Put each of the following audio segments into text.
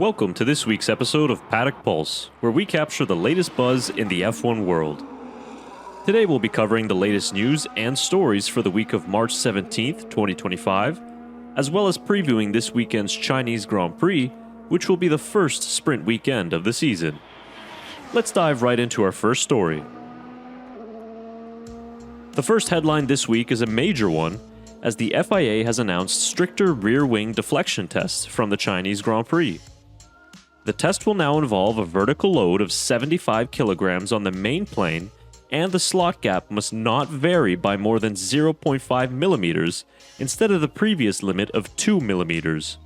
Welcome to this week's episode of Paddock Pulse, where we capture the latest buzz in the F1 world. Today we'll be covering the latest news and stories for the week of March 17th, 2025, as well as previewing this weekend's Chinese Grand Prix, which will be the first sprint weekend of the season. Let's dive right into our first story. The first headline this week is a major one, as the FIA has announced stricter rear-wing deflection tests from the Chinese Grand Prix. The test will now involve a vertical load of 75 kilograms on the main plane, and the slot gap must not vary by more than 0.5 millimeters instead of the previous limit of 2 millimeters.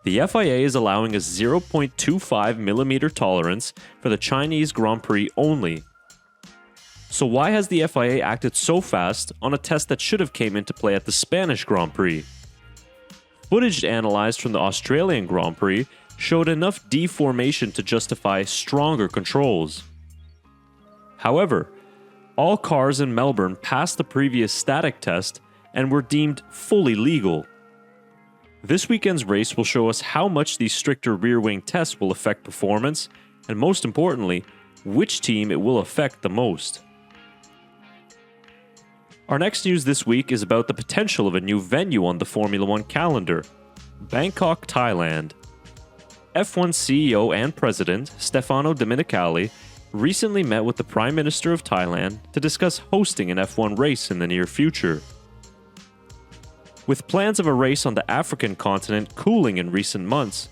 The FIA is allowing a 0.25 millimeter tolerance for the Chinese Grand Prix only. So why has the FIA acted so fast on a test that should have came into play at the Spanish Grand Prix? Footage analyzed from the Australian Grand Prix showed enough deformation to justify stronger controls. However, all cars in Melbourne passed the previous static test and were deemed fully legal. This weekend's race will show us how much these stricter rear-wing tests will affect performance, and most importantly, which team it will affect the most. Our next news this week is about the potential of a new venue on the Formula One calendar, Bangkok, Thailand. F1 CEO and President Stefano Domenicali recently met with the Prime Minister of Thailand to discuss hosting an F1 race in the near future. With plans of a race on the African continent cooling in recent months,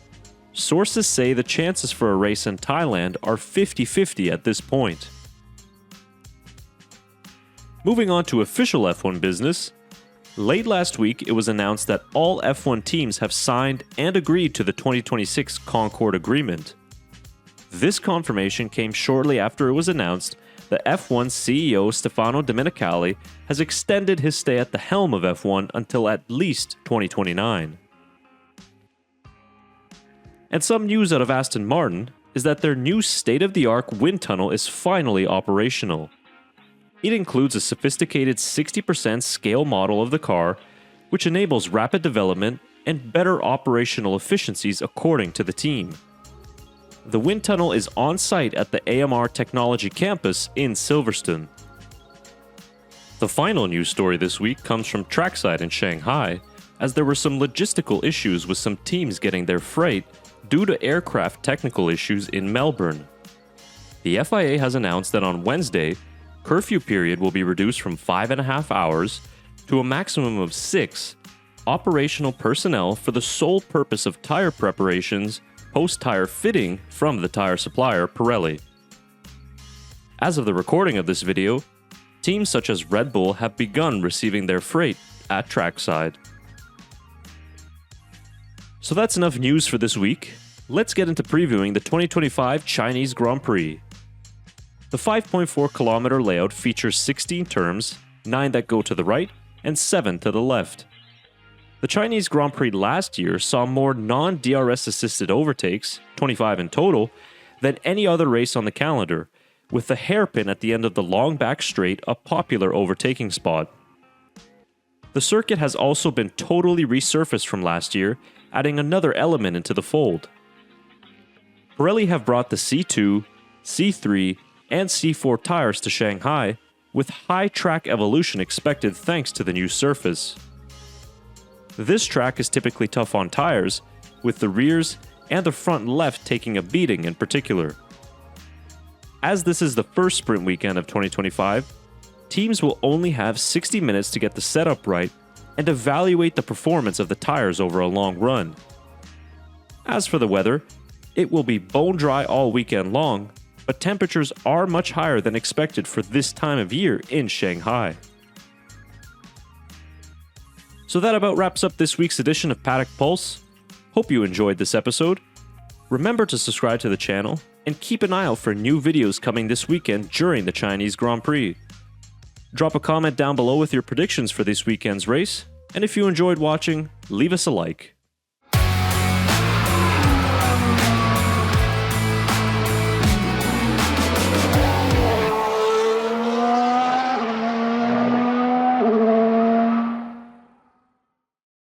sources say the chances for a race in Thailand are 50-50 at this point. Moving on to official F1 business, late last week it was announced that all F1 teams have signed and agreed to the 2026 Concord Agreement. This confirmation came shortly after it was announced that F1 CEO Stefano Domenicali has extended his stay at the helm of F1 until at least 2029. And some news out of Aston Martin is that their new state-of-the-art wind tunnel is finally operational. It includes a sophisticated 60% scale model of the car, which enables rapid development and better operational efficiencies according to the team. The wind tunnel is on site at the AMR Technology Campus in Silverstone. The final news story this week comes from trackside in Shanghai, as there were some logistical issues with some teams getting their freight due to aircraft technical issues in Melbourne. The FIA has announced that on Wednesday, curfew period will be reduced from 5.5 hours to a maximum of 6 operational personnel for the sole purpose of tire preparations, post-tire fitting from the tire supplier Pirelli. As of the recording of this video, teams such as Red Bull have begun receiving their freight at trackside. So that's enough news for this week. Let's get into previewing the 2025 Chinese Grand Prix. The 5.4 kilometer layout features 16 turns, 9 that go to the right and 7 to the left. The Chinese Grand Prix last year saw more non-DRS assisted overtakes, 25 in total, than any other race on the calendar, with the hairpin at the end of the long back straight a popular overtaking spot. The circuit has also been totally resurfaced from last year, adding another element into the fold. Pirelli have brought the C2, C3, and C4 tires to Shanghai, with high track evolution expected thanks to the new surface. This track is typically tough on tires, with the rears and the front left taking a beating in particular. As this is the first sprint weekend of 2025, teams will only have 60 minutes to get the setup right and evaluate the performance of the tires over a long run. As for the weather, it will be bone dry all weekend long, but temperatures are much higher than expected for this time of year in Shanghai. So that about wraps up this week's edition of Paddock Pulse. Hope you enjoyed this episode. Remember to subscribe to the channel and keep an eye out for new videos coming this weekend during the Chinese Grand Prix. Drop a comment down below with your predictions for this weekend's race, and if you enjoyed watching, leave us a like.